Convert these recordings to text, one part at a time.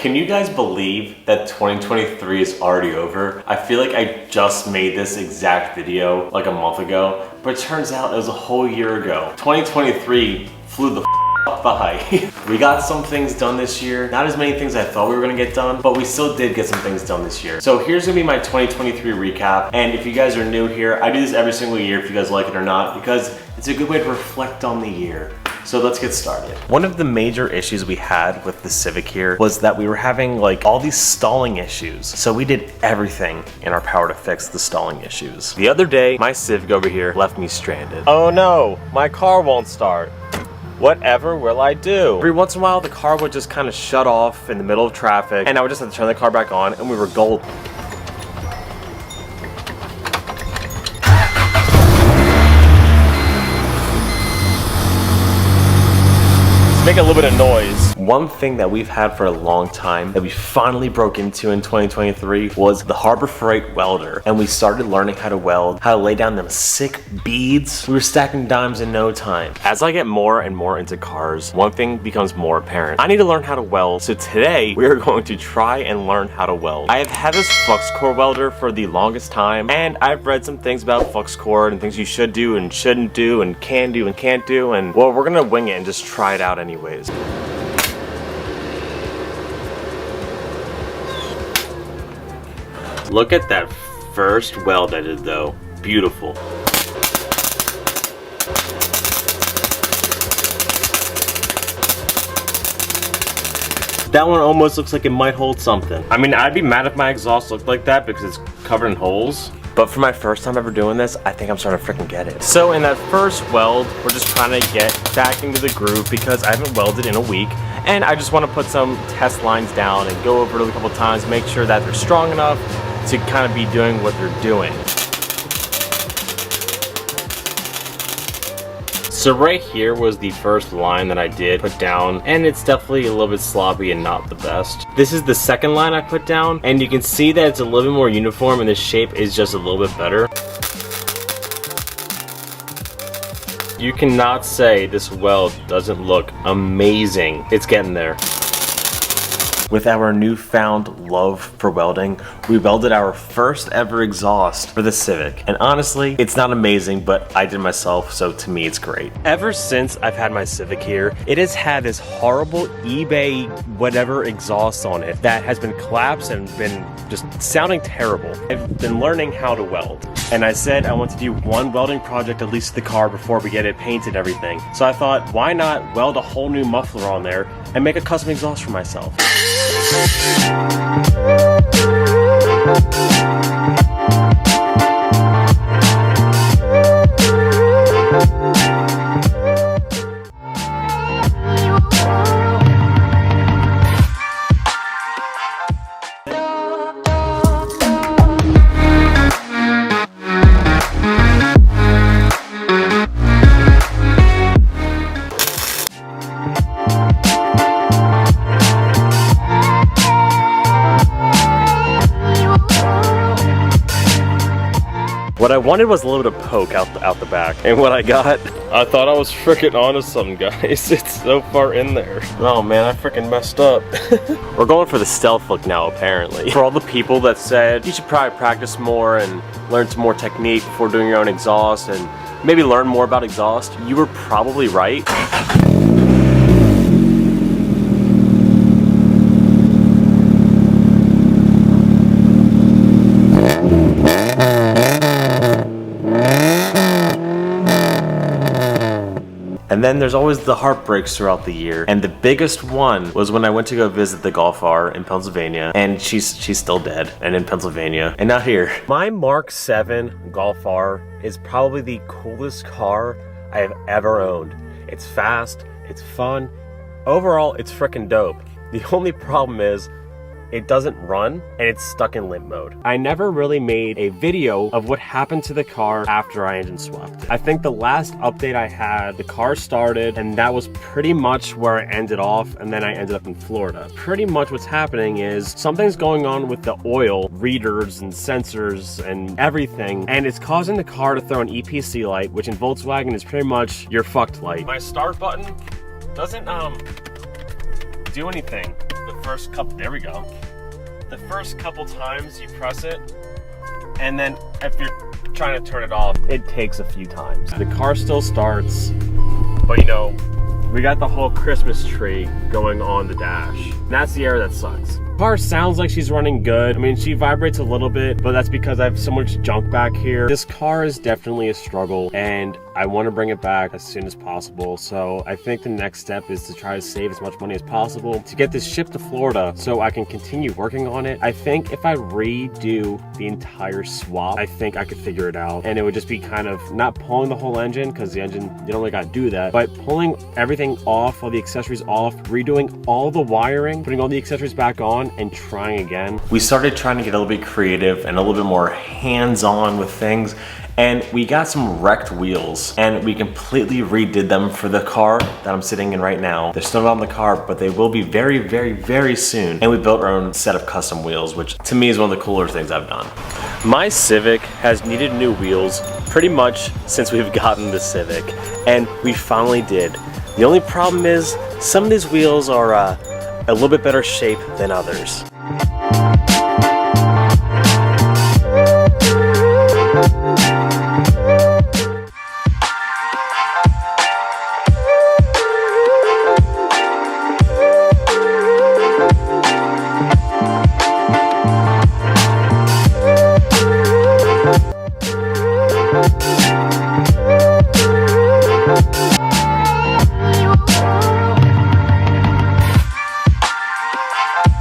Can you guys believe that 2023 is already over? I feel like I just made this exact video like a month ago, but it turns out it was a whole year ago. 2023 flew the by. We got some things done this year. Not as many things I thought we were gonna get done, but we still did get some things done this year. So here's gonna be my 2023 recap. And if you guys are new here, I do this every single year if you guys like it or not, because it's a good way to reflect on the year. So let's get started. One of the major issues we had with the Civic here was that we were having like all these stalling issues. So we did everything in our power to fix the stalling issues. The other day, my Civic over here left me stranded. Oh no, my car won't start. Whatever will I do? Every once in a while, the car would just kind of shut off in the middle of traffic, and I would just have to turn the car back on, and we were golden. Make a little bit of noise. One thing that we've had for a long time that we finally broke into in 2023 was the Harbor Freight welder. And we started learning how to weld, how to lay down them sick beads. We were stacking dimes in no time. As I get more and more into cars, one thing becomes more apparent. I need to learn how to weld. So today we are going to try and learn how to weld. I have had this flux core welder for the longest time, and I've read some things about flux core and things you should do and shouldn't do and can do and can't do. And well, we're gonna wing it and just try it out anyways. Look at that first weld I did though. Beautiful. That one almost looks like it might hold something. I mean, I'd be mad if my exhaust looked like that because it's covered in holes. But for my first time ever doing this, I think I'm starting to freaking get it. So in that first weld, we're just trying to get back into the groove because I haven't welded in a week. And I just want to put some test lines down and go over it a couple times, make sure that they're strong enough to kind of be doing what they're doing. So right here was the first line that I did put down, and it's definitely a little bit sloppy and not the best. This is the second line I put down, and you can see that it's a little bit more uniform and the shape is just a little bit better. You cannot say this weld doesn't look amazing. It's getting there. With our newfound love for welding, we welded our first ever exhaust for the Civic. And honestly, it's not amazing, but I did myself, so to me it's great. Ever since I've had my Civic here, it has had this horrible eBay whatever exhaust on it that has been collapsed and been just sounding terrible. I've been learning how to weld. And I said I want to do one welding project at least to the car before we get it painted and everything. So I thought, why not weld a whole new muffler on there and make a custom exhaust for myself? What I wanted was a little bit of poke out the back, and what I got, I thought I was freaking onto something, guys. It's so far in there. Oh man, I freaking messed up. We're going for the stealth look now, apparently. For all the people that said you should probably practice more and learn some more technique before doing your own exhaust and maybe learn more about exhaust, you were probably right. And then there's always the heartbreaks throughout the year. And the biggest one was when I went to go visit the Golf R in Pennsylvania, and she's still dead and in Pennsylvania and not here. My Mark 7 Golf R is probably the coolest car I have ever owned. It's fast, it's fun. Overall, it's freaking dope. The only problem is it doesn't run, and it's stuck in limp mode. I never really made a video of what happened to the car after I engine swapped it. I think the last update I had, the car started, and that was pretty much where I ended off, and then I ended up in Florida. Pretty much what's happening is something's going on with the oil readers and sensors and everything, and it's causing the car to throw an EPC light, which in Volkswagen is pretty much your fucked light. My start button doesn't do anything. the first couple, there we go. The first couple times you press it, and then if you're trying to turn it off, it takes a few times. The car still starts, but you know, we got the whole Christmas tree going on the dash. And that's the area that sucks. The car sounds like she's running good. I mean, she vibrates a little bit, but that's because I have so much junk back here. This car is definitely a struggle, and I want to bring it back as soon as possible. So I think the next step is to try to save as much money as possible to get this shipped to Florida so I can continue working on it. I think if I redo the entire swap, I think I could figure it out. And it would just be kind of not pulling the whole engine, because the engine, you don't really got to do that, but pulling everything off, all the accessories off, redoing all the wiring, putting all the accessories back on, and trying again. We started trying to get a little bit creative and a little bit more hands-on with things, and we got some wrecked wheels, and we completely redid them for the car that I'm sitting in right now. They're still not on the car, but they will be very, very, very soon. And we built our own set of custom wheels, which to me is one of the cooler things I've done. My Civic has needed new wheels pretty much since we've gotten the Civic, and we finally did. The only problem is some of these wheels are a little bit better shape than others.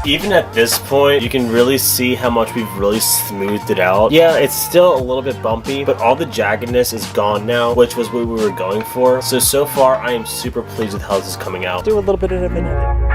Even at this point, you can really see how much we've really smoothed it out. Yeah, it's still a little bit bumpy, but all the jaggedness is gone now, which was what we were going for. So far, I am super pleased with how this is coming out. Do a little bit of an edit.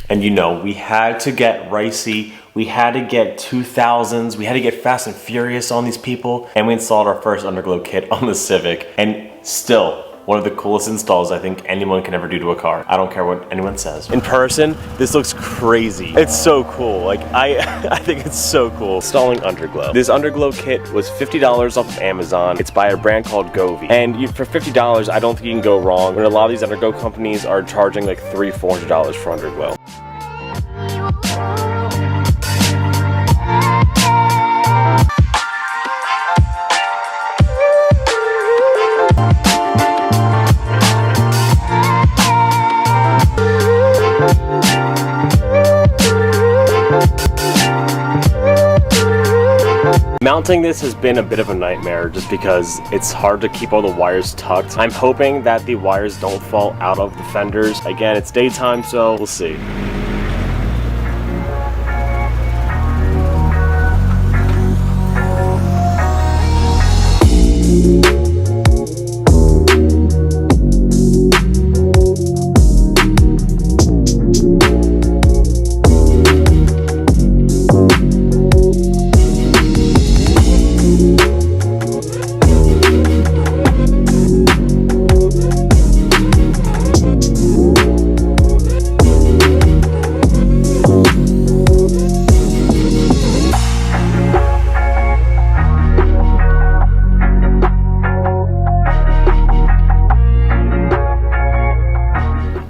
And you know, we had to get ricey, we had to get 2000s, we had to get Fast and Furious on these people, and we installed our first underglow kit on the Civic. And still, one of the coolest installs I think anyone can ever do to a car. I don't care what anyone says. In person, this looks crazy. It's so cool. Like, I think it's so cool. Installing underglow. This underglow kit was $50 off of Amazon. It's by a brand called Govee. And for $50, I don't think you can go wrong when a lot of these underglow companies are charging like $300–400 for underglow. Mounting this has been a bit of a nightmare just because it's hard to keep all the wires tucked. I'm hoping that the wires don't fall out of the fenders. Again, it's daytime, so we'll see.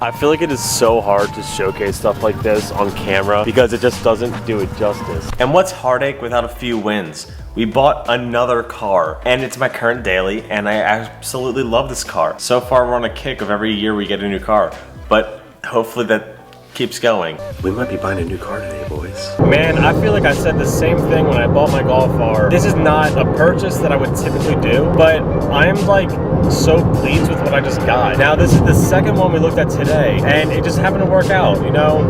I feel like it is so hard to showcase stuff like this on camera because it just doesn't do it justice. And what's heartache without a few wins? We bought another car, and it's my current daily, and I absolutely love this car. So far, we're on a kick of every year we get a new car, but hopefully that keeps going. We might be buying a new car today, boys. Man, I feel like I said the same thing when I bought my Golf R. This is not a purchase that I would typically do, but I'm like so pleased with what I just got. Now, this is the second one we looked at today, and it just happened to work out, you know?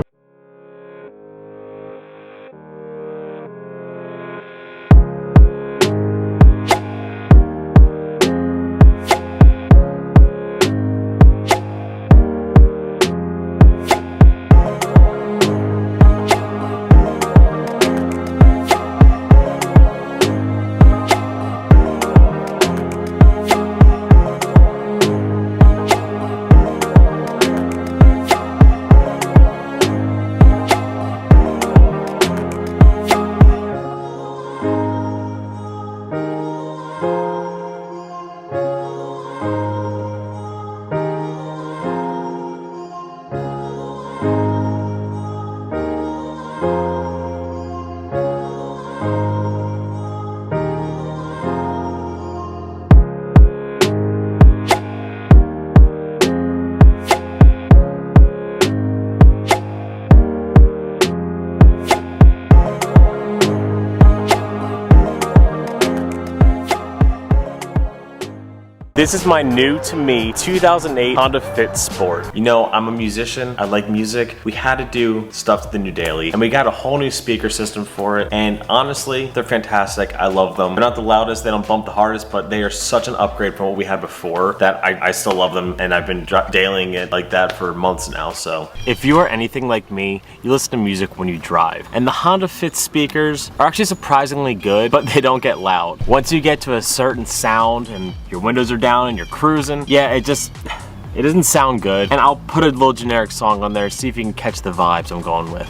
This is my new to me 2008 Honda Fit Sport. You know, I'm a musician, I like music. We had to do stuff to the new Daily, and we got a whole new speaker system for it, and honestly, they're fantastic. I love them. They're not the loudest, they don't bump the hardest, but they are such an upgrade from what we had before that I still love them, and I've been dailying it like that for months now. So if you are anything like me, you listen to music when you drive, and the Honda Fit speakers are actually surprisingly good, but they don't get loud. Once you get to a certain sound and your windows are down and you're cruising, yeah, it doesn't sound good. And I'll put a little generic song on there, see if you can catch the vibes I'm going with.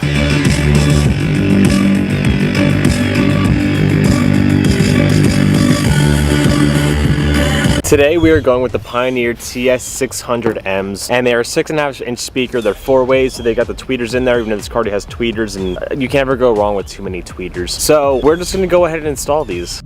Today we are going with the Pioneer TS600Ms, and they are a 6.5-inch speaker. They're 4 ways, so they got the tweeters in there, even though this car already has tweeters, and you can never go wrong with too many tweeters. So we're just gonna go ahead and install these.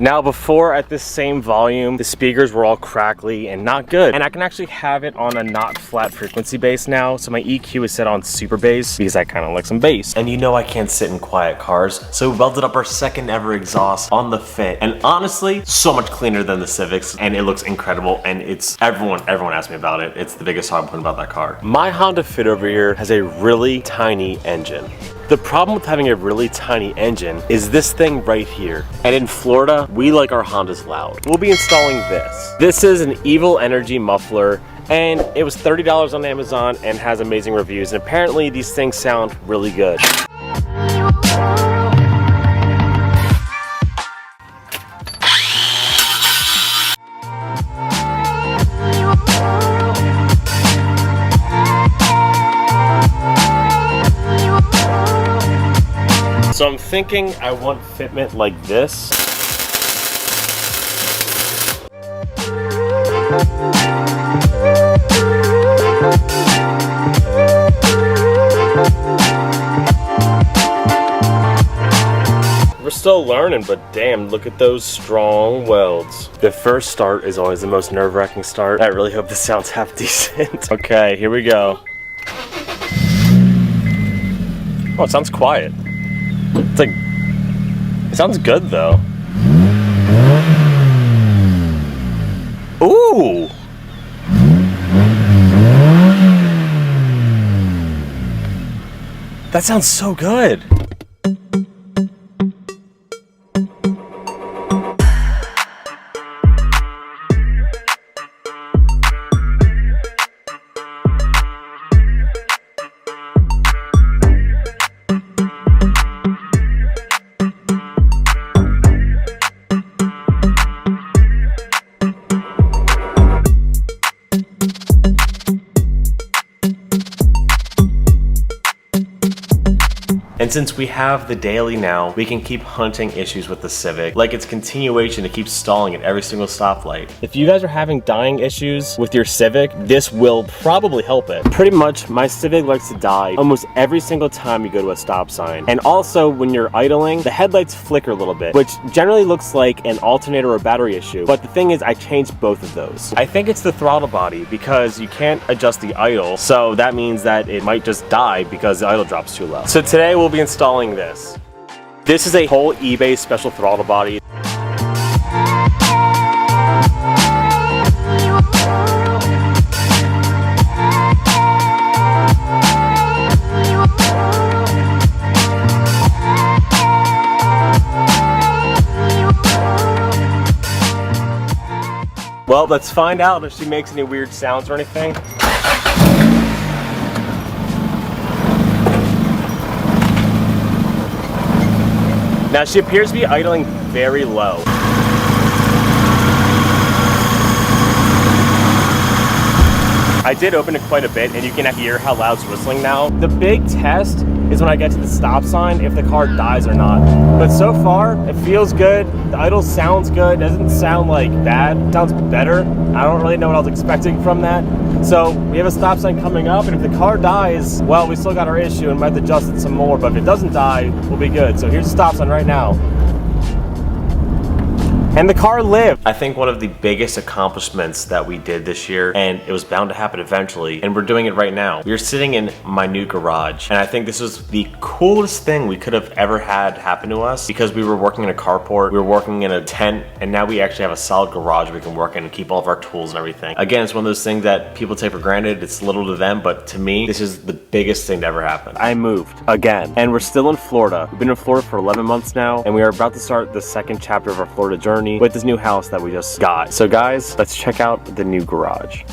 Now before, at this same volume, the speakers were all crackly and not good. And I can actually have it on a not flat frequency bass now, so my EQ is set on super bass because I kind of like some bass. And you know I can't sit in quiet cars, so we welded up our second ever exhaust on the Fit. And honestly, so much cleaner than the Civics, and it looks incredible, and it's, everyone asks me about it. It's the biggest compliment about that car. My Honda Fit over here has a really tiny engine. The problem with having a really tiny engine is this thing right here. And in Florida, we like our Hondas loud. We'll be installing this. This is an Evil Energy muffler, and it was $30 on Amazon and has amazing reviews. And apparently these things sound really good. So I'm thinking I want fitment like this. We're still learning, but damn, look at those strong welds. The first start is always the most nerve-wracking start. I really hope this sounds half decent. Okay, here we go. Oh, it sounds quiet. It's like, it sounds good though. Ooh! That sounds so good. And since we have the Daily now, we can keep hunting issues with the Civic, like its continuation to keep stalling at every single stoplight. If you guys are having dying issues with your Civic, this will probably help it. Pretty much, my Civic likes to die almost every single time you go to a stop sign. And also, when you're idling, the headlights flicker a little bit, which generally looks like an alternator or battery issue. But the thing is, I changed both of those. I think it's the throttle body because you can't adjust the idle, so that means that it might just die because the idle drops too low. So today we'll be installing this. This is a whole eBay special throttle body. Well, let's find out if she makes any weird sounds or anything. Now she appears to be idling very low. I did open it quite a bit, and you can hear how loud it's whistling now. The big test is when I get to the stop sign, if the car dies or not. But so far, it feels good. The idle sounds good. Doesn't sound like bad. It sounds better. I don't really know what I was expecting from that. So we have a stop sign coming up, and if the car dies, well, we still got our issue and might adjust it some more. But if it doesn't die, we'll be good. So here's the stop sign right now. And the car lived. I think one of the biggest accomplishments that we did this year, and it was bound to happen eventually, and we're doing it right now. We're sitting in my new garage, and I think this was the coolest thing we could have ever had happen to us, because we were working in a carport, we were working in a tent, and now we actually have a solid garage we can work in and keep all of our tools and everything. Again, it's one of those things that people take for granted. It's little to them, but to me, this is the biggest thing to ever happen. I moved again, and we're still in Florida. We've been in Florida for 11 months now, and we are about to start the second chapter of our Florida journey with this new house that we just got. So guys, let's check out the new garage.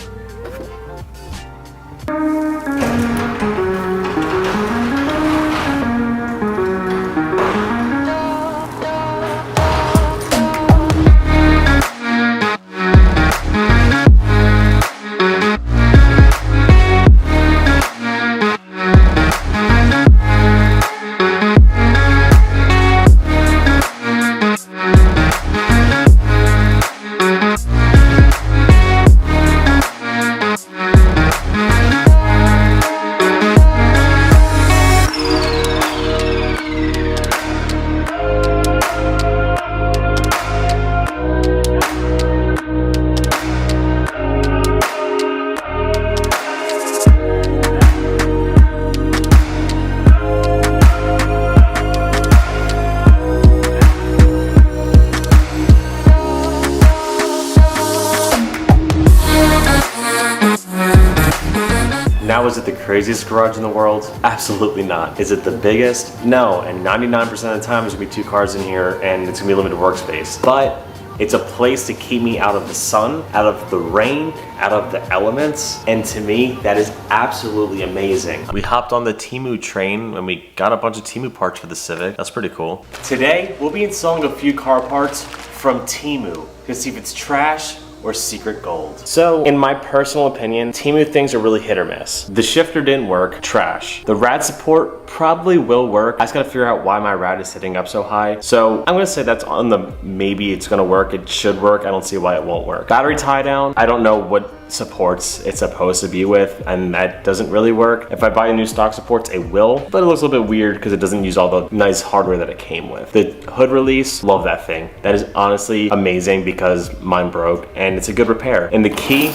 Now, is it the craziest garage in the world? Absolutely not. Is it the biggest? No, and 99% of the time there's gonna be 2 cars in here and it's gonna be limited workspace. But it's a place to keep me out of the sun, out of the rain, out of the elements, and to me, that is absolutely amazing. We hopped on the Temu train and we got a bunch of Temu parts for the Civic. That's pretty cool. Today, we'll be installing a few car parts from Temu to see if it's trash or secret gold. So, in my personal opinion, Temu things are really hit or miss. The shifter didn't work, trash. The rad support probably will work. I just gotta figure out why my rad is sitting up so high. So, I'm gonna say that's on the maybe it's gonna work, it should work. I don't see why it won't work. Battery tie down, I don't know what supports it's supposed to be with, and that doesn't really work. If I buy new stock supports, it will, but it looks a little bit weird because it doesn't use all the nice hardware that it came with. The hood release, love that thing. That is honestly amazing because mine broke, and it's a good repair. And the key,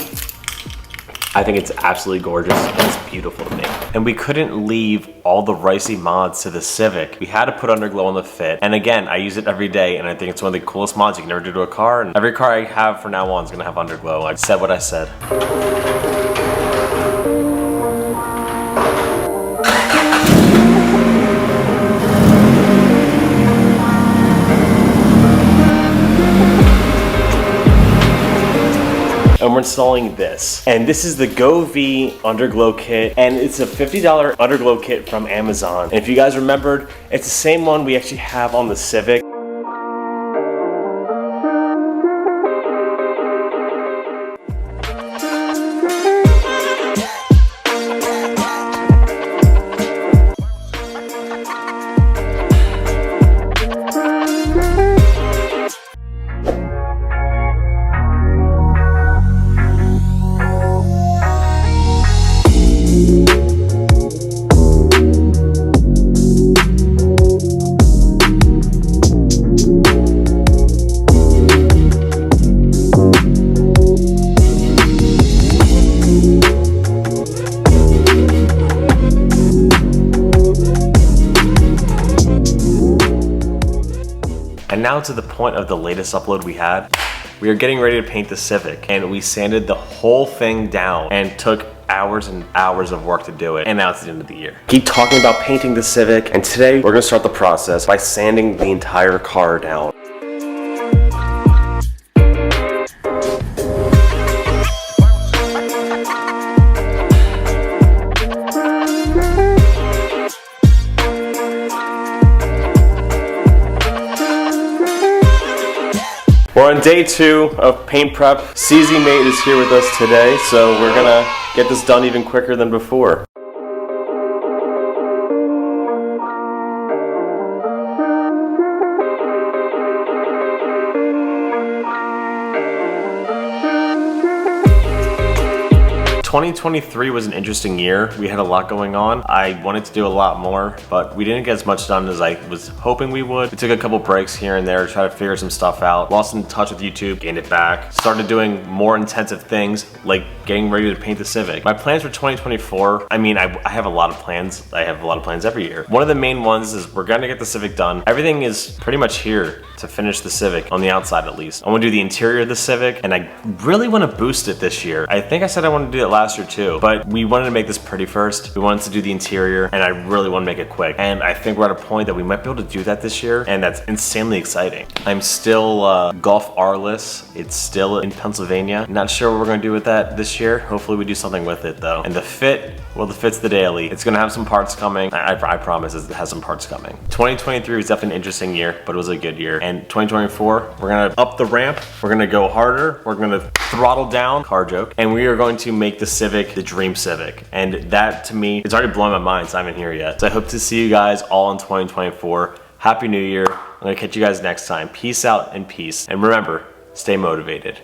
I think it's absolutely gorgeous and it's beautiful to me. And we couldn't leave all the ricey mods to the Civic. We had to put underglow on the fit. And again, I use it every day and I think it's one of the coolest mods you can ever do to a car. And every car I have from now on is gonna have underglow. I said what I said. And we're installing this. And this is the GoV Underglow Kit, and it's a $50 underglow kit from Amazon. And if you guys remembered, it's the same one we actually have on the Civic. And now to the point of the latest upload we had. We are getting ready to paint the Civic, and we sanded the whole thing down and took hours and hours of work to do it, and now it's the end of the year. Keep talking about painting the Civic, and today we're gonna start the process by sanding the entire car down. We're on day 2 of paint prep. CZ Mate is here with us today, so we're gonna get this done even quicker than before. ...2023 was an interesting year. We had a lot going on. I wanted to do a lot more, but we didn't get as much done as I was hoping we would. We took a couple breaks here and there to try to figure some stuff out. Lost in touch with YouTube, gained it back. Started doing more intensive things, like getting ready to paint the Civic. My plans for 2024, I mean, I have a lot of plans. I have a lot of plans every year. One of the main ones is we're gonna get the Civic done. Everything is pretty much here to finish the Civic, on the outside at least. I wanna do the interior of the Civic, and I really wanna boost it this year. I think I said I wanted to do it last year too, but we wanted to make this pretty first. We wanted to do the interior, and I really want to make it quick. And I think we're at a point that we might be able to do that this year, and that's insanely exciting. I'm still Gulf R-less. It's still in Pennsylvania. Not sure what we're gonna do with that this year. Hopefully we do something with it though. And the fit, well, the fit's the daily. It's gonna have some parts coming. I promise it has some parts coming. 2023 was definitely an interesting year, but it was a good year. And 2024, we're gonna up the ramp. We're gonna go harder. We're gonna throttle down, car joke, and we are going to make the Civic the dream Civic. And that to me, it's already blowing my mind, so I'm in here yet. So I hope to see you guys all in 2024. Happy New Year. I'm gonna catch you guys next time. Peace out and peace. And remember, stay motivated.